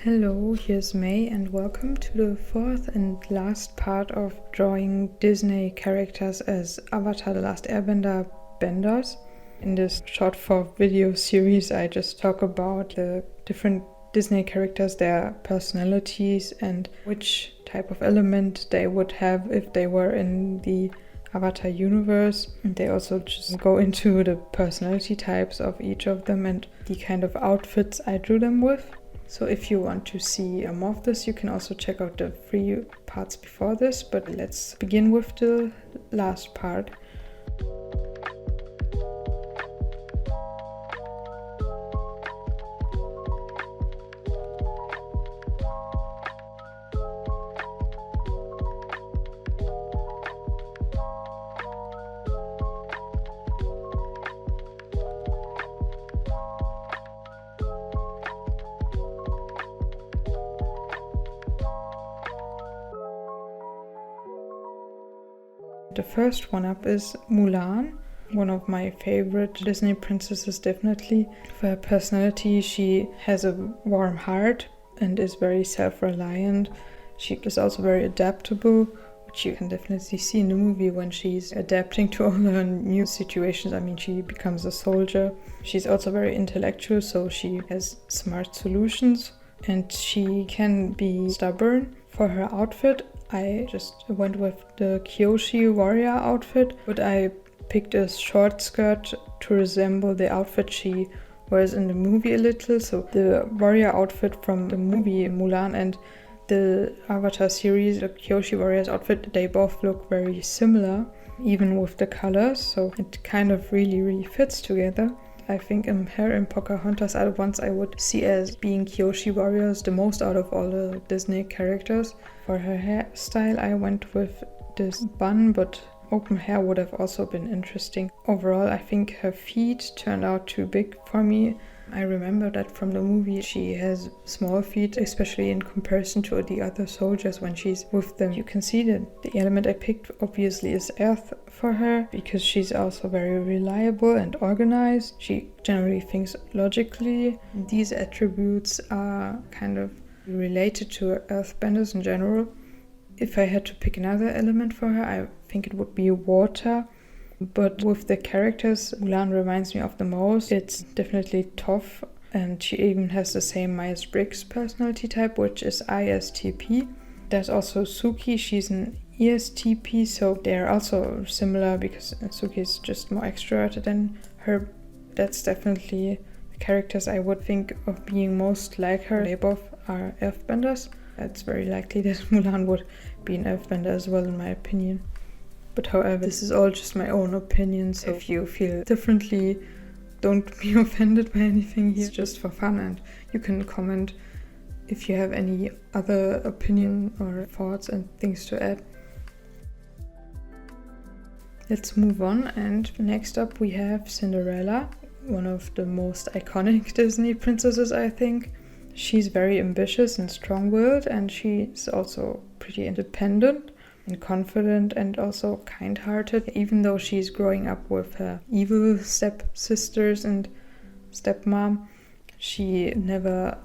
Hello, here's May and welcome to the fourth and last part of drawing Disney characters as Avatar The Last Airbender benders. In this short form video series I just talk about the different Disney characters, their personalities and which type of element they would have if they were in the Avatar universe. And they also just go into the personality types of each of them and the kind of outfits I drew them with. So if you want to see more of this, you can also check out the 3 parts before this, but let's begin with the last part. The first one up is Mulan, one of my favorite Disney princesses definitely. For her personality, she has a warm heart and is very self-reliant. She is also very adaptable, which you can definitely see in the movie when she's adapting to all her new situations. I mean, she becomes a soldier. She's also very intellectual, so she has smart solutions and she can be stubborn. For her outfit, I just went with the Kyoshi warrior outfit, but I picked a short skirt to resemble the outfit she wears in the movie a little. So the warrior outfit from the movie Mulan and the Avatar series, the Kyoshi warrior's outfit, they both look very similar, even with the colors, so it kind of really fits together. I think her and Pocahontas are the ones I would see as being Kyoshi warriors the most out of all the Disney characters. For her hairstyle, I went with this bun, but open hair would have also been interesting. Overall, I think her feet turned out too big for me. I remember that from the movie she has small feet, especially in comparison to the other soldiers when she's with them. You can see that the element I picked obviously is earth for her, because she's also very reliable and organized. She generally thinks logically. These attributes are kind of related to earthbenders in general. If I had to pick another element for her, I think it would be water. But with the characters Mulan reminds me of the most, it's definitely tough, and she even has the same Myers-Briggs personality type, which is ISTP. There's also Suki, she's an ESTP, so they're also similar because Suki is just more extroverted than her. That's definitely the characters I would think of being most like her. They both are earthbenders. It's very likely that Mulan would be an earthbender as well, in my opinion. But however, this is all just my own opinion, so if you feel differently, don't be offended by anything here. It's just for fun, and you can comment if you have any other opinion or thoughts and things to add. Let's move on, and next up we have Cinderella, one of the most iconic Disney princesses, I think. She's very ambitious and strong-willed, and she's also pretty independent and confident and also kind-hearted. Even though she's growing up with her evil stepsisters and stepmom, she never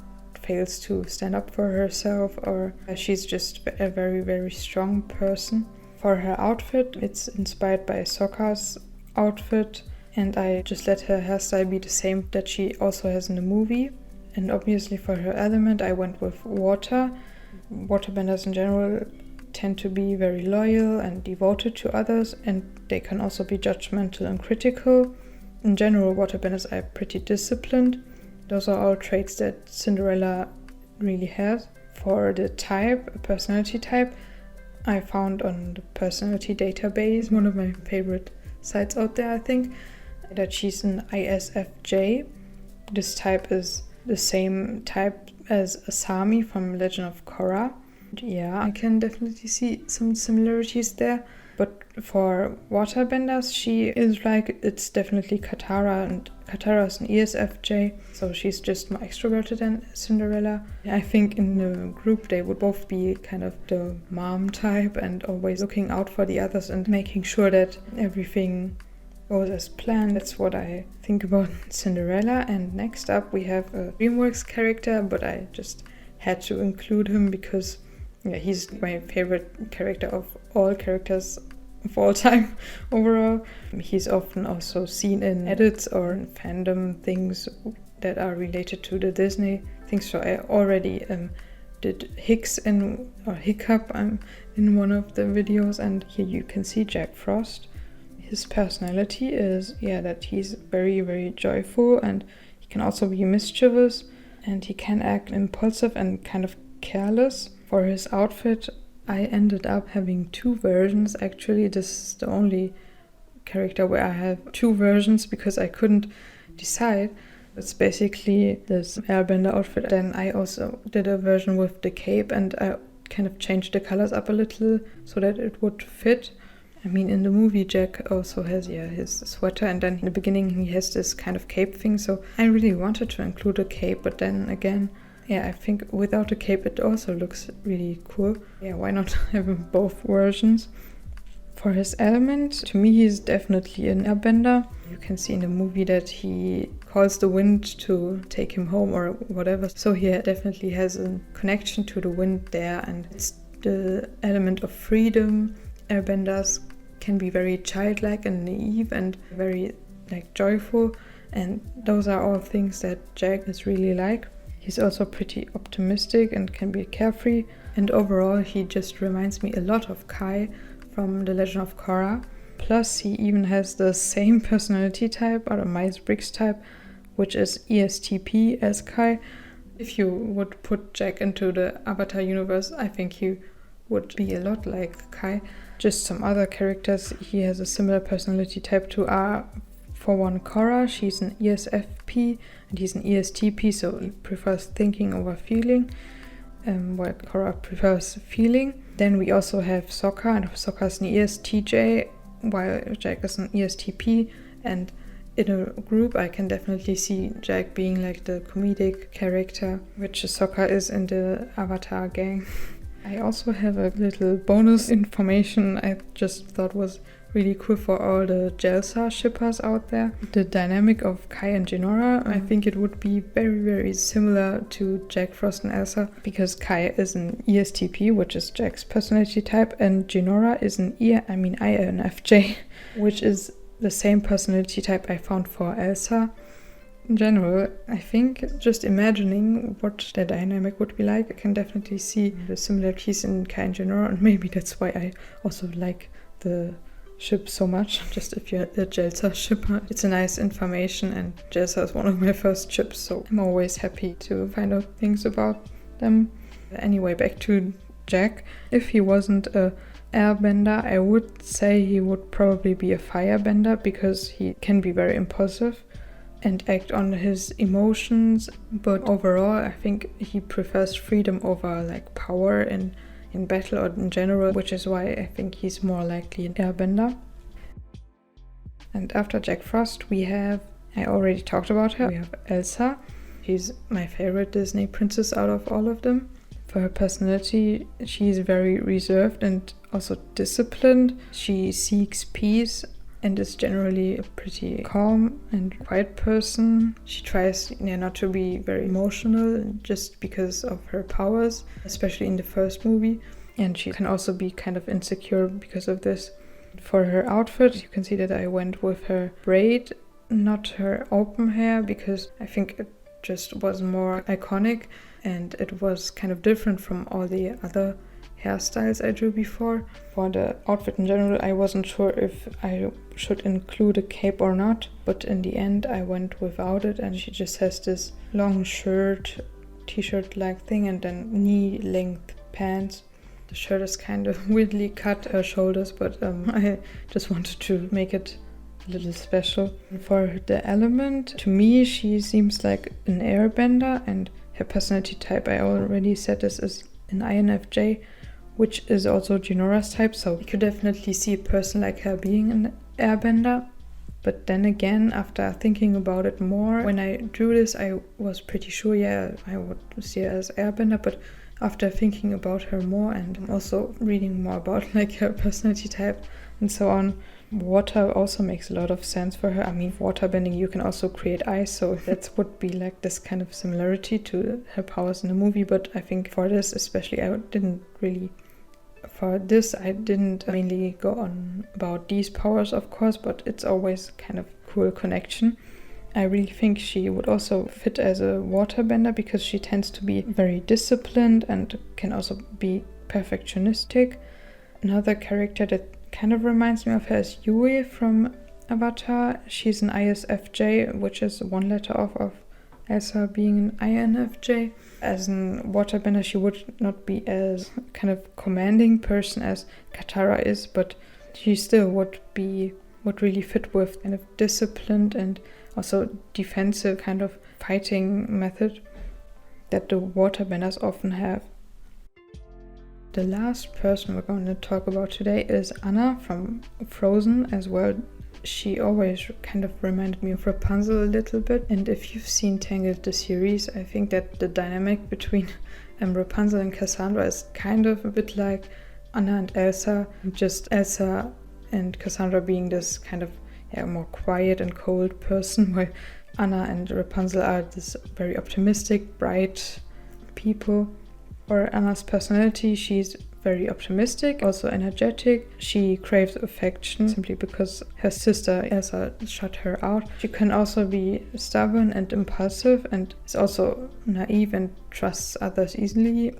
fails to stand up for herself, or she's just a very strong person. For her outfit, it's inspired by Sokka's outfit, and I just let her hairstyle be the same that she also has in the movie. And obviously for her element, I went with water. Waterbenders in general tend to be very loyal and devoted to others, and they can also be judgmental and critical. In general, waterbenders are pretty disciplined. Those are all traits that Cinderella really has. For the type, personality type, I found on the personality database, one of my favorite sites out there, I think, that she's an ISFJ. This type is the same type as Asami from Legend of Korra. Yeah, I can definitely see some similarities there. But for waterbenders, she is like, it's definitely Katara, and Katara is an ESFJ, so she's just more extroverted than Cinderella. I think in the group they would both be kind of the mom type and always looking out for the others and making sure that everything goes as planned. That's what I think about Cinderella. And next up we have a DreamWorks character, but I just had to include him because he's my favorite character of all characters of all time overall. He's often also seen in edits or in fandom things that are related to the Disney things. So I already did Hiccup in one of the videos, and here you can see Jack Frost. His personality is that he's very, very joyful, and he can also be mischievous, and he can act impulsive and kind of careless. For his outfit, I ended up having 2 versions. Actually, this is the only character where I have 2 versions because I couldn't decide. It's basically this Airbender outfit. Then I also did a version with the cape, and I kind of changed the colors up a little so that it would fit. I mean, in the movie, Jack also has his sweater, and then in the beginning he has this kind of cape thing. So I really wanted to include a cape, but then again, I think without a cape it also looks really cool. Why not have both versions? For his element, to me he's definitely an airbender. You can see in the movie that he calls the wind to take him home or whatever. So he definitely has a connection to the wind there, and it's the element of freedom. Airbenders can be very childlike and naive and very joyful, and those are all things that Jack is really like. He's also pretty optimistic and can be carefree, and overall he just reminds me a lot of Kai from The Legend of Korra. Plus he even has the same personality type, or a Myers-Briggs type, which is ESTP as Kai. If you would put Jack into the Avatar universe, I think he would be a lot like Kai. Just some other characters, he has a similar personality type to are, for one, Korra. She's an ESFP and he's an ESTP, so he prefers thinking over feeling, while Korra prefers feeling. Then we also have Sokka, and Sokka's an ESTJ, while Jack is an ESTP. And in a group, I can definitely see Jack being like the comedic character, which Sokka is in the Avatar gang. I also have a little bonus information I just thought was really cool for all the Jelsa shippers out there. The dynamic of Kai and Jinora, I think it would be very, very similar to Jack Frost and Elsa, because Kai is an ESTP, which is Jack's personality type, and Jinora is an INFJ, which is the same personality type I found for Elsa. In general, I think just imagining what the dynamic would be like, I can definitely see the similarities in Kai and Jinora, and maybe that's why I also like the ship so much. Just if you're a Jelsa shipper, it's a nice information, and Jelsa is one of my first ships, so I'm always happy to find out things about them. Anyway, back to Jack. If he wasn't a airbender, I would say he would probably be a firebender, because he can be very impulsive and act on his emotions, but overall I think he prefers freedom over power in battle or in general, which is why I think he's more likely an airbender. And after Jack Frost we have, I already talked about her, we have Elsa. She's my favorite Disney princess out of all of them. For her personality, she's very reserved and also disciplined. She seeks peace and is generally a pretty calm and quiet person. She tries not to be very emotional just because of her powers, especially in the first movie. And she can also be kind of insecure because of this. For her outfit, you can see that I went with her braid, not her open hair, because I think it just was more iconic and it was kind of different from all the other hairstyles I drew before. For the outfit in general, I wasn't sure if I should include a cape or not, but in the end I went without it, and she just has this long shirt, t-shirt like thing, and then knee-length pants. The shirt is kind of weirdly cut her shoulders, but I just wanted to make it a little special. For the element, to me she seems like an airbender, and her personality type, I already said this, is an INFJ, which is also Jinora's type, so you could definitely see a person like her being an airbender. But then again, after thinking about it more, when I drew this I was pretty sure I would see her as airbender, but after thinking about her more and also reading more about her personality type and so on, Water also makes a lot of sense for her. I mean, water bending, you can also create ice, so that would be like this kind of similarity to her powers in the movie. But I think for this especially, I didn't mainly go on about these powers, of course, but it's always kind of cool connection. I really think she would also fit as a waterbender because she tends to be very disciplined and can also be perfectionistic. Another character that kind of reminds me of her is Yui from Avatar. She's an ISFJ, which is one letter off of Elsa being an INFJ. As a waterbender, she would not be as kind of commanding person as Katara is, but she still would really fit with kind of disciplined and also defensive kind of fighting method that the waterbenders often have. The last person we're going to talk about today is Anna from Frozen as well. She always kind of reminded me of Rapunzel a little bit, and if you've seen Tangled the series, I think that the dynamic between Rapunzel and Cassandra is kind of a bit like Anna and Elsa, just Elsa and Cassandra being this kind of more quiet and cold person, while Anna and Rapunzel are this very optimistic, bright people. For Anna's personality, she's very optimistic, also energetic. She craves affection simply because her sister Elsa shut her out. She can also be stubborn and impulsive, and is also naive and trusts others easily.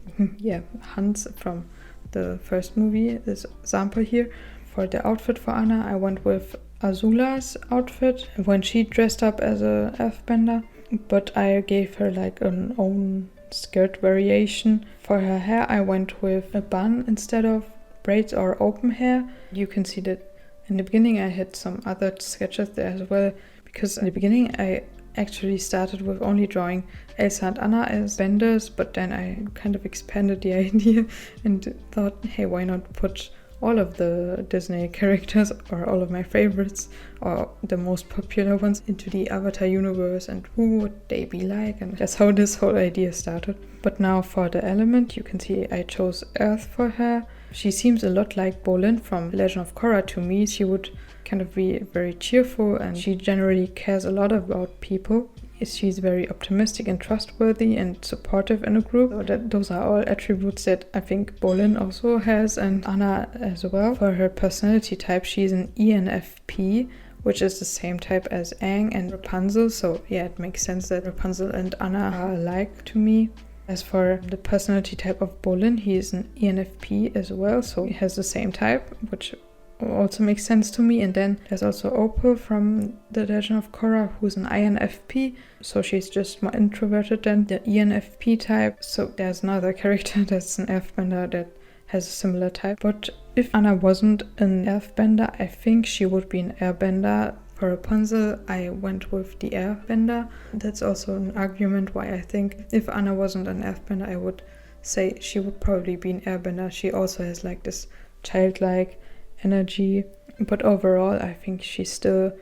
Hans from the first movie is example here. For the outfit for Anna, I went with Azula's outfit when she dressed up as a earthbender, but I gave her like an own skirt variation. For her hair, I went with a bun instead of braids or open hair. You can see that in the beginning I had some other sketches there as well, because in the beginning I actually started with only drawing Elsa and Anna as benders, but then I kind of expanded the idea and thought, hey, why not put all of the Disney characters, or all of my favorites, or the most popular ones, into the Avatar universe, and who would they be like? And that's how this whole idea started. But now for the element, you can see I chose Earth for her. She seems a lot like Bolin from Legend of Korra to me. She would kind of be very cheerful, and she generally cares a lot about people. She's very optimistic and trustworthy and supportive in a group. So those are all attributes that I think Bolin also has, and Anna as well. For her personality type, she's an ENFP, which is the same type as Aang and Rapunzel. So yeah, it makes sense that Rapunzel and Anna are alike to me. As for the personality type of Bolin, he is an ENFP as well, so he has the same type, which also makes sense to me. And then there's also Opal from the Legend of Korra, who's an INFP, so she's just more introverted than the ENFP type. So there's another character that's an earthbender that has a similar type. But if Anna wasn't an earthbender, I think she would be an airbender. For Rapunzel, I went with the airbender. That's also an argument why I think if Anna wasn't an earthbender, I would say she would probably be an airbender. She also has like this childlike energy, but overall I think she still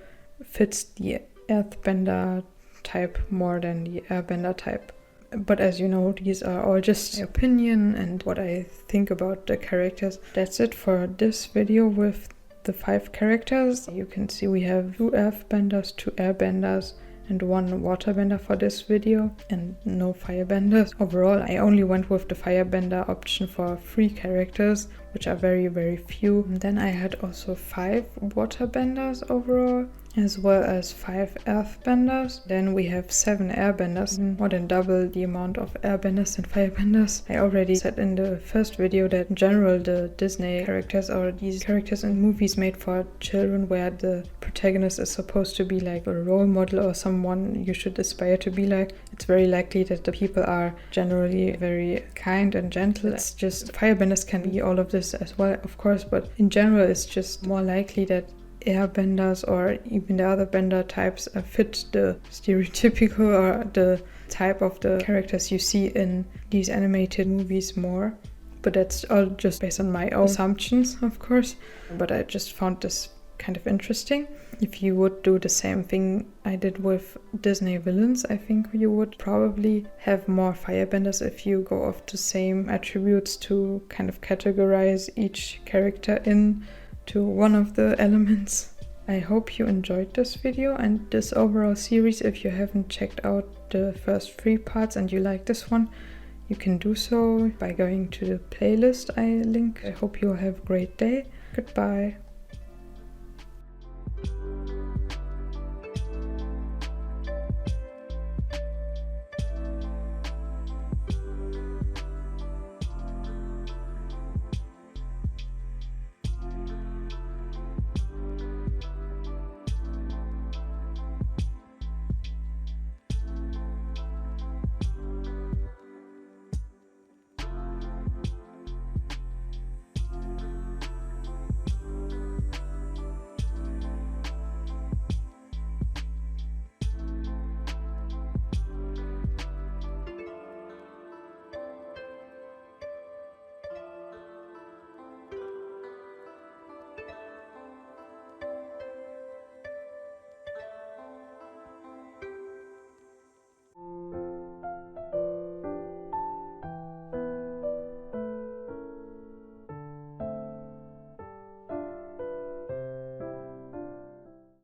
fits the earthbender type more than the airbender type. But as you know, these are all just my opinion and what I think about the characters. That's it for this video with the 5 characters. You can see we have 2 earthbenders, 2 airbenders, and 1 waterbender for this video, and no firebenders. Overall, I only went with the firebender option for 3 characters, which are very, very few. And then I had also 5 waterbenders overall, as well as 5 earthbenders. Then we have 7 airbenders, more than double the amount of airbenders and firebenders. I already said in the first video that in general the Disney characters, or these characters in movies made for children, where the protagonist is supposed to be like a role model or someone you should aspire to be like, it's very likely that the people are generally very kind and gentle. It's just firebenders can be all of this as well, of course, but in general it's just more likely that airbenders or even the other bender types fit the stereotypical or the type of the characters you see in these animated movies more. But that's all just based on my own assumptions, of course. But I just found this kind of interesting. If you would do the same thing I did with Disney villains, I think you would probably have more firebenders if you go off the same attributes to kind of categorize each character in to one of the elements. I hope you enjoyed this video and this overall series. If you haven't checked out the first 3 parts and you like this one, you can do so by going to the playlist I link. I hope you have a great day. Goodbye.